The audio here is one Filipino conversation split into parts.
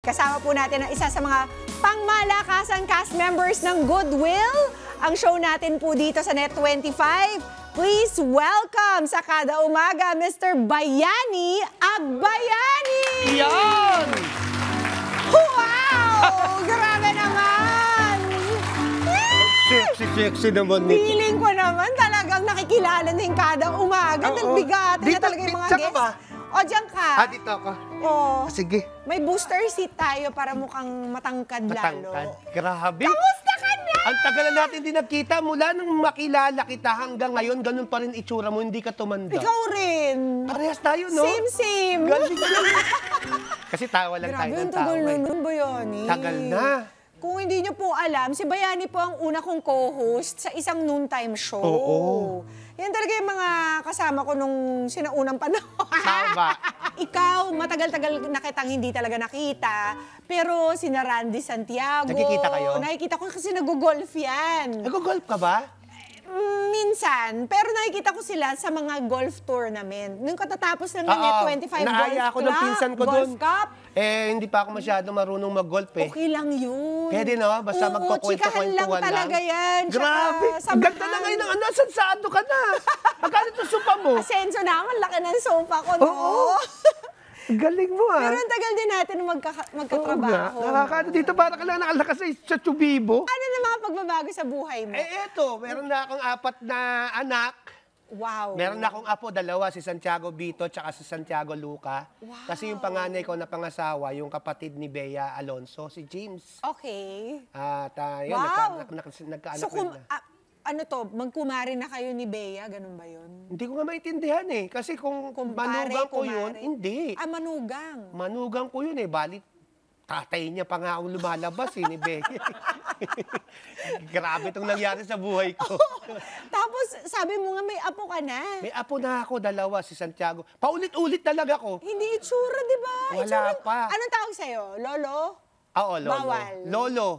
Kasama po natin ang isa sa mga pangmalakasang cast members ng Goodwill. Ang show natin po dito sa Net25. Please welcome sa Kada Umaga, Mr. Bayani Agbayani! Yan! Wow! Grabe naman! Sexy naman nito. Feeling ko naman talagang nakikilala na yung Kada Umaga. Bigatan na talaga yung mga guests. Ba? O, diyan ka. Dito ako. O, Sige. may booster seat tayo para mukhang matangkad lalo. Grabe. Kamusta ka na? Ang tagal na natin din nagkita. Mula nung makilala kita hanggang ngayon, ganun pa rin itsura mo, hindi ka tumanda. Ikaw rin. Parehas tayo, no? Same. Galing. Kasi tawa lang tayo Grabe, ng ang tawa. tagal nun, Bayani. Tagal na. Kung hindi niyo po alam, si Bayani po ang una kong co-host sa isang noontime show. Oo. Yan talaga yung mga kasama ko nung sinaunang panahon. Tama. Ikaw, matagal-tagal na kitang hindi talaga nakita. Pero sina Randy Santiago. Nakikita kayo? Nakikita ko kasi nag-golf yan. Nag-golf ka ba? Minsan, pero nakikita ko sila sa mga golf tournament. Nung katatapos ng Net25 Golf Naaya ako ng pinsan ko Golf doon. Cup. Hindi pa ako masyadong marunong mag-golf eh. Okay lang yun. Pwede no? Basta chikahan lang magkukwento-kwentuhan talaga yan. Grabe. Tsaka Ang ganda na ngayon ng nasansado ka na. Magkano itong supa mo? Asenso naman, laki ng sofa ko, no? Oo. Galing mo Pero ang tagal din natin magkatrabaho. Nakakano dito para ka lang nakalakas sa Chubibo. Ano na mga pagbabago sa buhay mo? Eto, meron na akong 4 na anak. Wow. Meron na akong apo, 2, si Santiago Vito tsaka si Santiago Luca. Wow. Kasi yung panganay ko na pangasawa, yung kapatid ni Bea Alonso, si James. Okay. At yun, Wow. nagkaanak So, rin na. ano to, magkumari na kayo ni Bea, ganun ba yun? Hindi ko nga maintindihan eh. Kasi kung Kumpare, manugang ko yun, kumare. hindi. Manugang. Manugang ko yun eh. Balit, tatay niya pa nga ang lumalabas eh, ni Bea. Grabe itong nangyari sa buhay ko. Tapos, sabi mo nga may apo ka na. May apo na ako, 2, si Santiago. Paulit-ulit talaga ko. Hindi itsura, di ba? Wala pa. Anong tawag sa'yo? Lolo? Oo, Lolo. Bawal. Lolo.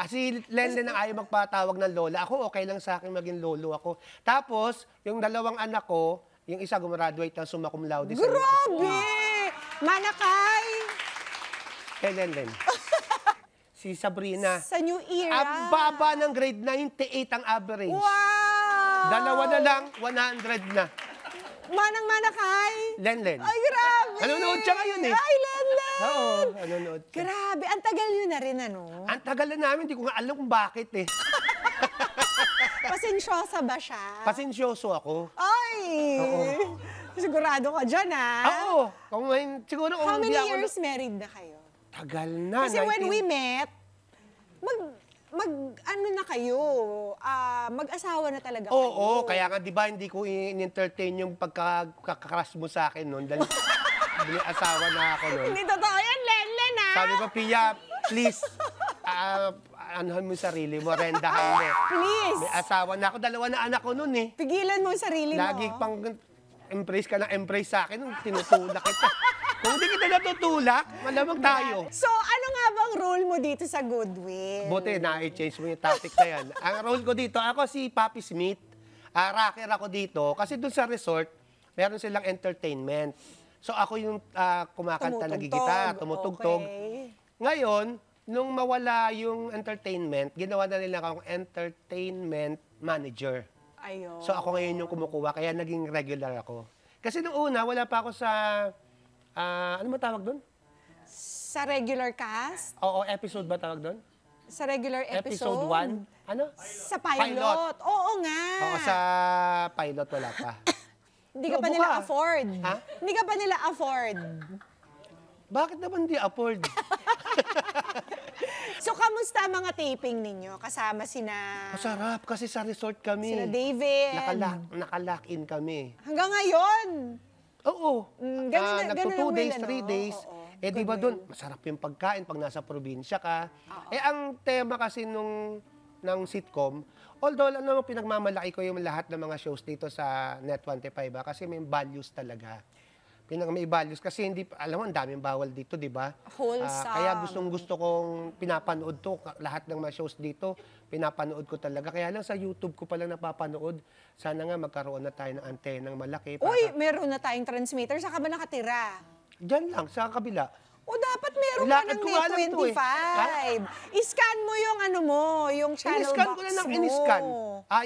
Si Lenlen ang ayaw magpatawag ng lola. Ako, okay lang sa akin maging lolo ako. Tapos, yung 2 anak ko, yung isa gumraduate ng summa cum laude. Grabe! Manakay! Kay Lenlen. Si Sabrina. Sa New Era. Ang baba ng grade 98 ang average. Wow! 2 na lang, 100 na. Manang-manakay? Lenlen. Ay, grabe! Nanonood siya ngayon eh. Ay, Lenlen! Oo, nanonood siya. Grabe, ang tagal yun na rin, ano? Ang tagal na namin, hindi ko nga alam kung bakit eh. Pasensyosa ba siya? Pasensyoso ako. Ay! Oo. Sigurado ka dyan, ah. Oo. Kung ngayon, siguro kung How many hindi ako years married na kayo? Tagal na. Kasi when we met, ano na kayo, mag-asawa na talaga kayo. Oo, kaya nga di ba hindi ko in-entertain yung pagkakakrush mo sa akin noon dahil asawa na ako noon. Hindi totoo yan, Lenlen, ah. Sabi ko, Pia, please, anuhan mo yung sarili mo, rendahan mo. Please. May asawa na ako, 2 na anak ko noon eh. Pigilan mo yung sarili mo. Lagi pang embrace ka ng embrace sa akin, tinutulak kita. Kung hindi kita natutulak, malamang tayo. So, ano nga bang role mo dito sa Goodwill? Buti na-change mo yung topic na yan. Ang role ko dito, ako si Papi Smith. Rocker ako dito. Kasi dun sa resort, meron silang entertainment. So ako yung kumakanta, nagigitar, tumutugtog. Okay. Ngayon, nung mawala yung entertainment, ginawa na nila akong entertainment manager. Ayun. So ako ngayon yung kumukuha, kaya naging regular ako. Kasi nung una, wala pa ako sa, ano ba tawag doon? Sa regular cast? Oo, episode ba tawag doon? Sa regular episode? Episode 1? Ano? Sa pilot? Oo nga. Oo, sa pilot wala pa. Hindi ka pa Lobo nila ka. afford. Ha? Hindi ka pa nila afford. Bakit naman di afford? So, kamusta ang mga taping ninyo? Kasama sina... Masarap kasi sa resort kami. Sina David. Nakalock in kami. Hanggang ngayon. Oo. Ganun na- Nagto ganun 2 ang days, will, 3 ano? days. Oo. Di ba Good doon, will. masarap yung pagkain pag nasa probinsya ka. Oo. Ang tema kasi ng sitcom, although alam mo, pinagmamalaki ko yung lahat ng mga shows dito sa Net25 kasi may values talaga. May values kasi hindi, alam mo, ang daming bawal dito, di ba? Wholesome. Kaya gusto kong pinapanood to, lahat ng mga shows dito, pinapanood ko talaga. Kaya lang sa YouTube ko palang napapanood, sana nga magkaroon na tayo ng antenang malaki. Uy, meron na tayong transmitter. Saan ka ba nakatira? Diyan lang, sa kabila. O dapat meron ka Nilakad ng ko nga lang Net to, eh. 25. I-scan mo yung ano mo, yung channel In-scan box ko na lang, mo. in-scan.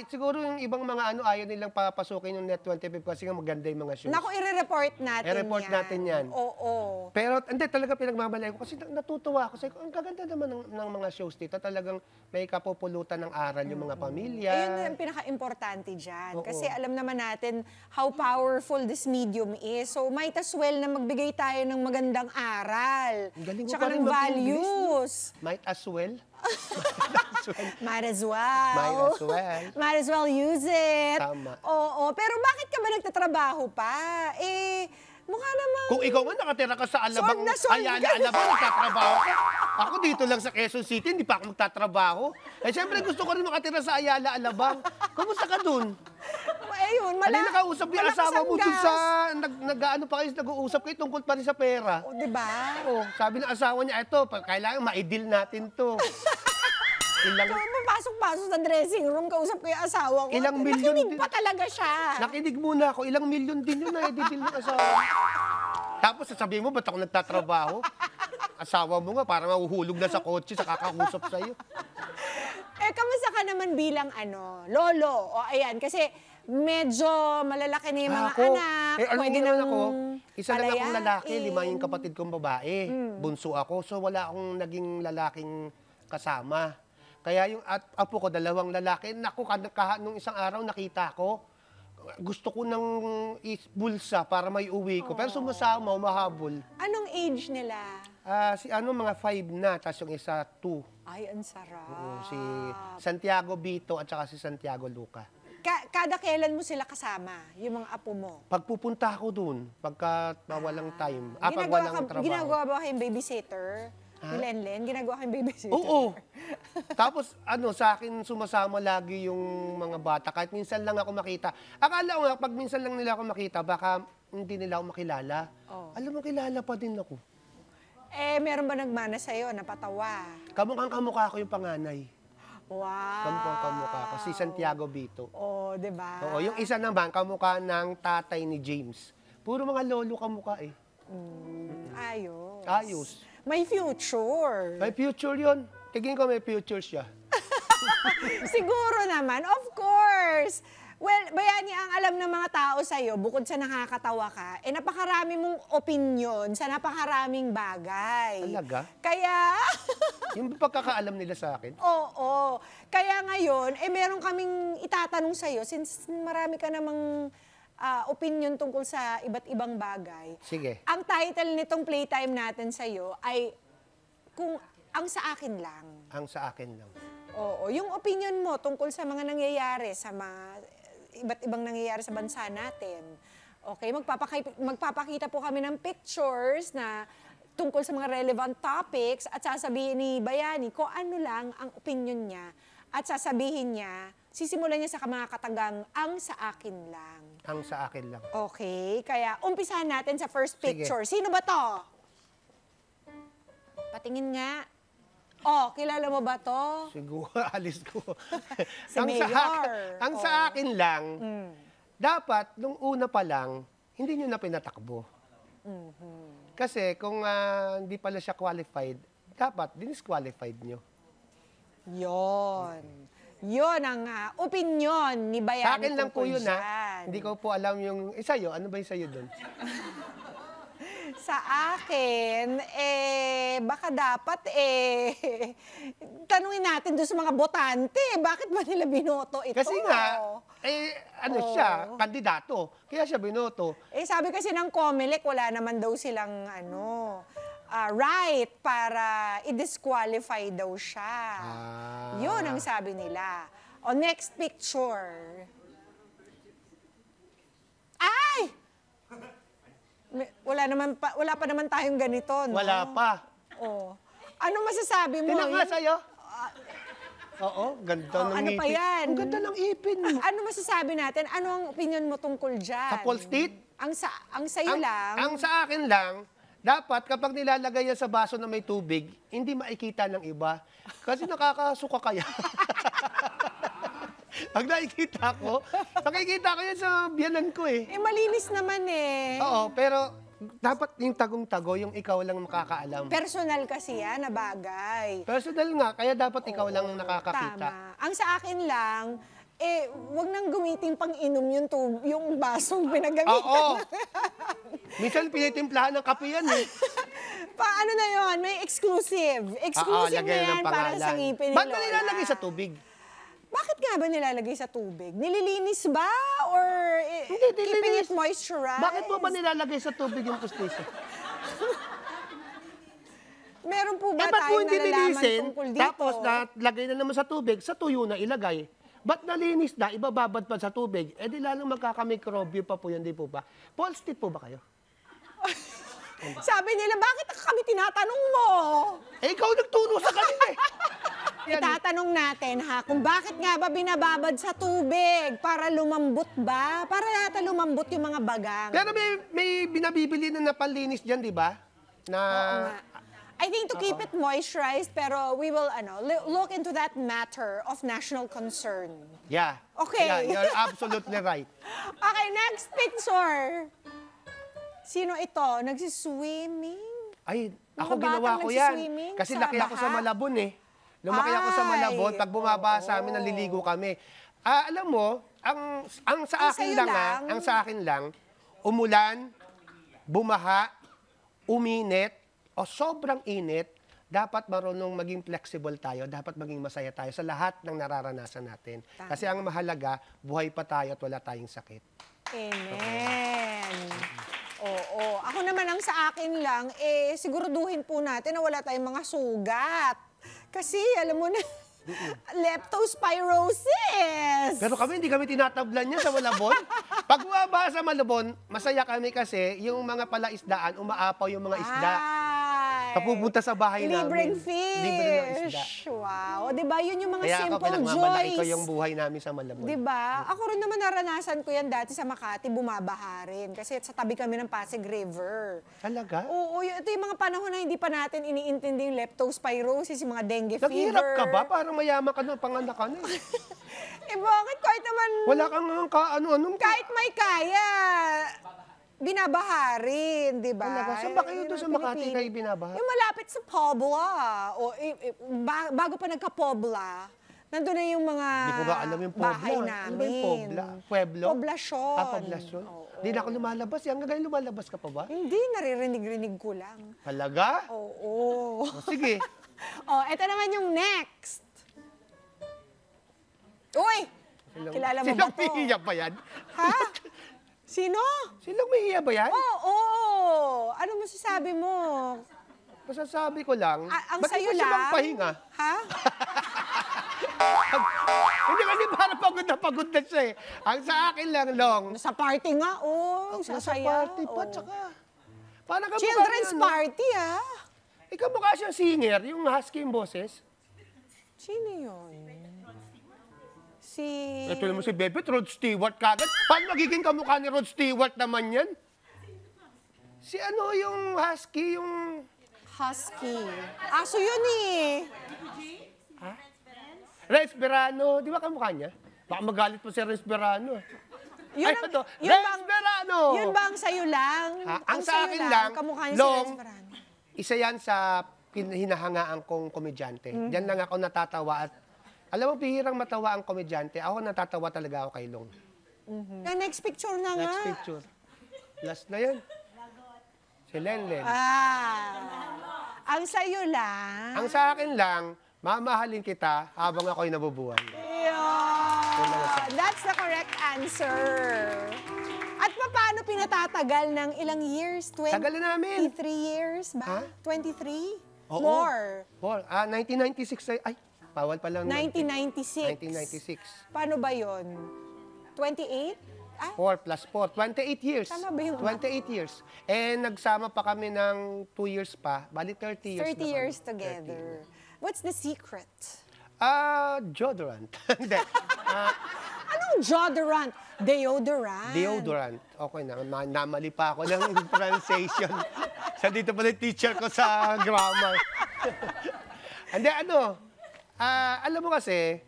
Siguro yung ibang mga ayaw nilang papasukin yung Net 25 kasi nga maganda yung mga shows. Naku, i-report natin I-report yan. natin yan. Oo. Pero hindi, talaga pinagmamalay ko kasi natutuwa ako. Sabi ko, ang gaganda naman ng mga shows dito. Talagang may kapupulutan ng aral yung mga pamilya. Ayun ang pinaka-importante dyan. Oo. Kasi alam naman natin how powerful this medium is. So might as well na magbigay tayo ng magandang aral. Ang galing mo Tsaka pa rin ng mag-English, values. Might as well. Might as well. Might as well. Might as well use it. Tama. Oo. Pero bakit ka ba nagtatrabaho pa? Mukha naman. Kung ikaw man nakatira ka sa Alabang, Sword na sword Ayala, ka. Alabang, nagtatrabaho ka. Ako dito lang sa Quezon City, hindi pa ako magtatrabaho. Siyempre gusto ko rin makatira sa Ayala, Alabang. Kumusta ka dun? Ayun, Alin nakausap yung malakas asawa ang mo dun gas. sa, nag-ano pa kayo, nag-uusap kayo tungkol pa rin sa pera. O, diba? Sabi ng asawa niya, ito, kailangan ma-deal natin to. So, papasok-pasok sa dressing room, kausap ko yung asawa ko. Ilang milyon Nakinig din. pa talaga siya. Nakinig muna ako, ilang milyon din yun na i-deal ng asawa. Tapos sasabihin mo, ba't ako nagtatrabaho? Asawa mo nga, parang mahuhulog na sa kotse sa kakausap sa'yo. Kamusta ka naman bilang lolo? O, ayan, kasi medyo malalaki na yung mga anak. Alam Pwede mo naman nang ako, isa lang akong lalaki, palayain. 5 yung kapatid kong babae. Bunso ako, so wala akong naging lalaking kasama. Kaya yung apo ko, 2 lalaki. Naku, nung isang araw nakita ko, gusto ko ng bulsa para may uwi ko. Pero sumasama, umahabol. Anong age nila? Mga 5 na, tapos yung isa 2. Ay, ang sarap. Si Santiago Vito at saka si Santiago Luca. Kada kailan mo sila kasama, yung mga apo mo? Pagpupunta ako dun, pagka walang time, pag walang trabaho. Ginagawa ba kayong babysitter? Ni Lenlen, ginagawa kayong babysitter? Oo. Tapos, sa akin sumasama lagi yung mga bata. Kahit minsan lang ako makita. Akala ko nga, pag minsan lang nila ako makita, baka hindi nila ako makilala. Alam mo, kilala pa din ako. Meron ba nagmana sa'yo, napatawa? Kamukhang-kamukha ko yung panganay. Wow. Kamukhang-kamukha ko. Si Santiago Vito. Oo, di ba? Oo, yung isa naman, kamukha ng tatay ni James. Puro mga lolo kamukha eh. Ayos. Ayos. May future. May future yun. Tigin ko may future siya. Siguro naman, of course. Well, Bayani, ang alam ng mga tao sa'yo, bukod sa nakakatawa ka, napakarami mong opinion sa napakaraming bagay. Talaga? Kaya, Yung pagkakaalam nila sa akin. oo. Kaya ngayon, meron kaming itatanong sa'yo, since marami ka namang opinion tungkol sa iba't ibang bagay. Sige. Ang title nitong playtime natin sa'yo ay kung ang sa akin lang. Ang sa akin lang. Oo, yung opinion mo tungkol sa mga nangyayari, sa mga iba't ibang nangyayari sa bansa natin. Okay, magpapakita po kami ng pictures na tungkol sa mga relevant topics at sasabihin ni Bayani kung ano lang ang opinion niya at sasabihin niya, sisimulan niya sa mga katagang, ang sa akin lang. Ang sa akin lang. Okay, kaya umpisahan natin sa first Sige. picture. Sino ba to? Patingin nga. Kilala mo ba to? Siguro, alis ko. Si Mayor. Ang sa akin lang, dapat, nung una pa lang, hindi nyo na pinatakbo. Kasi kung hindi pala siya qualified, dapat dinisqualified nyo. Yon ang opinion ni Bayani. Sa akin lang po tungkol yun, dyan. Hindi ko po alam yung sa'yo. Ano ba yung sa'yo doon? Sa akin, baka dapat, tanungin natin doon sa mga botante, bakit ba nila binoto ito? Kasi nga, siya, kandidato. Kaya siya binoto. Sabi kasi ng COMELEC, wala naman daw silang, right para i-disqualify daw siya. Yun ang sabi nila. Next picture. Ay! Wala pa naman tayong ganito, no? Wala pa. Ano masasabi mo? Tinan nga sa'yo. Oo, ganda ng ano pa ngipin. yan? Ang ganda ng ipin mo. Ano masasabi natin? Ano ang opinion mo tungkol dyan? Sa Paul State? Ang sa'yo lang? Ang sa akin lang, dapat kapag nilalagay yan sa baso na may tubig, hindi makikita ng iba. Kasi nakakasuka kaya. Pag nakikita ko yan sa biyanan ko eh. Malinis naman eh. Oo, pero Dapat yung tagong-tago, yung ikaw lang makakaalam. Personal kasi yan na bagay. Personal nga, kaya dapat ikaw lang ang nakakakita. Tama. Ang sa akin lang, wag nang gamitin pang inom yung basong pinagamitan. Oo. Minsan pinitimplahan ng kape yan eh. Paano na yon? May exclusive. Exclusive na lagyan yan ng para pangalan. sa ngipin ni Ba't Lola. ba nilalagay sa tubig? Bakit nga ba nilalagay sa tubig? Nililinis ba? Or Hindi, keeping nililinis. it moisturized? Bakit mo ba nilalagay sa tubig yung pustiso? Meron po ba Ba't mo tayong hindi nalalaman linisin, tungkol dito? tapos lagay na naman sa tubig, sa tuyo na ilagay? Ba't nalinis na, ibababad pa sa tubig? Eh di lalong magkakamikrobyo pa po yan, di po ba? False tip po ba kayo? Sabi nila, bakit kami tinatanong mo? Eh, ikaw nagturo sa kanila eh. Yan. Itatanong natin ha, kung bakit nga ba binababad sa tubig? Para lumambot ba? Para yata lumambot yung mga bagang. Pero may binabibili na napalinis dyan, di ba? Na, Oo nga. I think to keep it moisturized, pero we will look into that matter of national concern. yeah. Okay. Yeah, you're absolutely right. Okay, next picture. Sino ito? Nagsiswimming? Ay, Mga ako ginawa batang ko yan. nagsiswimming Kasi sa laki ako sa baha? Malabon eh. Lumaki ako sa Malabon. Ay, Pag bumaba sa amin, oo. naliligo kami. Alam mo, ang sa Ang akin sa'yo lang, lang? ang sa akin lang, umulan, bumaha, uminit, o sobrang init, dapat marunong maging flexible tayo, dapat maging masaya tayo sa lahat ng nararanasan natin. Tama. Kasi ang mahalaga, buhay pa tayo at wala tayong sakit. Amen. Oo. Ako naman ang sa akin lang, siguraduhin po natin na wala tayong mga sugat. Kasi, alam mo na, leptospirosis. Pero kami, hindi kami tinatablan niya sa Malabon. Pag bumaba sa Malabon, masaya kami kasi yung mga palaisdaan, umaapaw yung mga isda. Papupunta sa bahay Libreng namin. fish. Libre ng isda. Wow. Diba, yun yung mga Kaya ako simple pinagmamalaki ko joys. yung buhay namin sa Malabon. Diba? Ako rin naman naranasan ko yan dati sa Makati, bumabaha rin. Kasi sa tabi kami ng Pasig River. Talaga? Oo, ito yung mga panahon na hindi pa natin iniintindi yung leptospirosis, yung mga dengue fever. Naghihirap ka ba? Parang mayaman ka na, panganak ka na eh. Bakit kahit naman, Wala kang ano-anong... kahit may kaya, binabaha rin, di ba? Talaga? Saan ba kayo Yun doon ang sa Makati Pilipino. kayo binabaha? Yung malapit sa Pobla. O, bago pa nagka-Pobla, nandun na yung mga Hindi ko ba alam yung Pobla. bahay Ano namin. ba yung Pobla? Pueblo? Poblasyon. Poblasyon? Oo. Hindi na ako lumalabas. Hanggang ngayon lumalabas ka pa ba? Hindi, naririnig-rinig ko lang. Talaga? Oo. O, sige. Ito naman yung next. Uy! Kilala mo ba Silang to? may hiya ba yan? Ha? Sino? Silang may hiya ba yan? Oo. Ano masasabi mo? Masasabi ko lang, Ang ba't sayo di ba siya lang? magpahinga? Ha? Hindi kasi parang pagod na siya eh. Ang sa akin lang, Long, Sa party nga, nasa sasaya. party pa, Oo. tsaka, parang kamukha Children's niya, party, ah. Ikaw mukha siyang singer, yung husky yung boses. Sino yun? Si... Ito naman si Bebet, Rod Stewart kagad. Paano magiging kamukha ni Rod Stewart naman yan? Si ano yung husky, yung... Husky. Aso yun eh. Resperano. Di ba kamukha niya? Baka magalit pa si Resperano. Yun Ay, ang- ano? yun bang- Resperano! Yun ba ang sayo lang? Ha? Ang sa sayo akin lang, kamukha niya Long, si Resperano. isa yan sa hinahangaan kong komedyante. Diyan lang ako natatawa at alam mo, bihirang matawa ang komedyante. Ako natatawa talaga ako kay Long. Next picture na nga. Next picture. Last na yan. Si Lenlen. Ang sayo lang. Ang sa akin lang, mamahalin kita habang ako'y nabubuhay. Yeah. That's the correct answer. At paano pinatatagal ng ilang years? Tagal na namin. 23 years ba? Ha? 23? Oo. More. 1996. Ay, bawal pa lang. 1996. 1996. Paano ba yon? 28? 4 plus 4. 28 years. Tama ba yung 28 years. And nagsama pa kami ng 2 years pa. Bali 30 years 30 na kami. years together. What's the secret? Deodorant. Hindi. Anong deodorant? Deodorant. Deodorant. Okay na. Namali pa ako ng pronunciation. Sa dito pala yung teacher ko sa grammar. Hindi, alam mo kasi,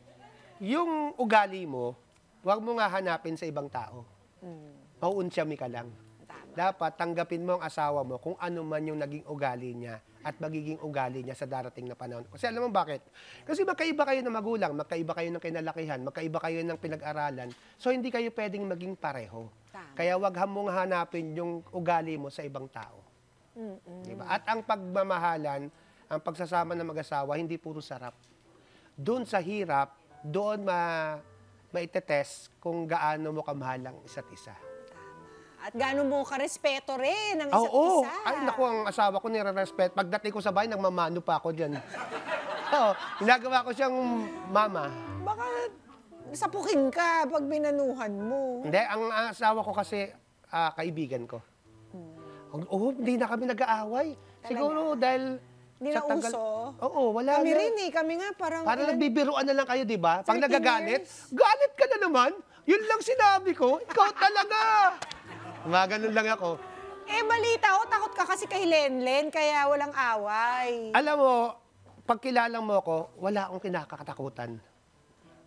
yung ugali mo, huwag mo nga hanapin sa ibang tao. Mauunsyami ka lang. Tama. dapat tanggapin mo ang asawa mo kung ano man yung naging ugali niya at magiging ugali niya sa darating na panahon. Kasi alam mo bakit? Kasi magkaiba kayo ng magulang, magkaiba kayo ng kinalakihan, magkaiba kayo ng pinag-aralan. So hindi kayo pwedeng maging pareho. Tama. Kaya wag mong hanapin yung ugali mo sa ibang tao. Diba? At ang pagmamahalan, ang pagsasama ng mag-asawa, hindi puro sarap. Doon sa hirap, doon maitetest kung gaano mo kamahal ang isa't isa. At gaano mo ka-respeto rin ng isa't Oo. isa. Ay, naku, ang asawa ko nire-respect. Pagdating ko sa bahay, nagmamano pa ako dyan. Oo, ginagawa ko siyang mama. Baka sapukin ka pag binanuhan mo. Hindi, ang asawa ko kasi kaibigan ko. Oo, hindi na kami nag-aaway. Siguro dahil Hindi na uso? Oo, wala Kami na. rin eh. Kami nga parang... Parang nagbibiruan na lang kayo, di ba? Pag 13 nagagalit, years. galit ka na naman. Yun lang sinabi ko. Ikaw talaga. Mga ganun lang ako. Eh, balita ko, takot ka kasi kay Lenlen, kaya walang away. Alam mo, pag kilala mo ako, wala akong kinakatakutan.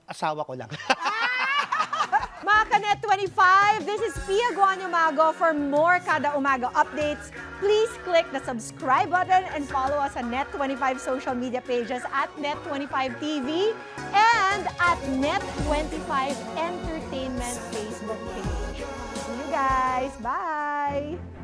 Asawa ko lang. Mga Kanet 25, this is Pia Guanyamago. For more Kada Umaga updates, please click the subscribe button and follow us on Net25 social media pages at Net25 TV and at Net25 Entertainment Facebook page. See you guys. Bye!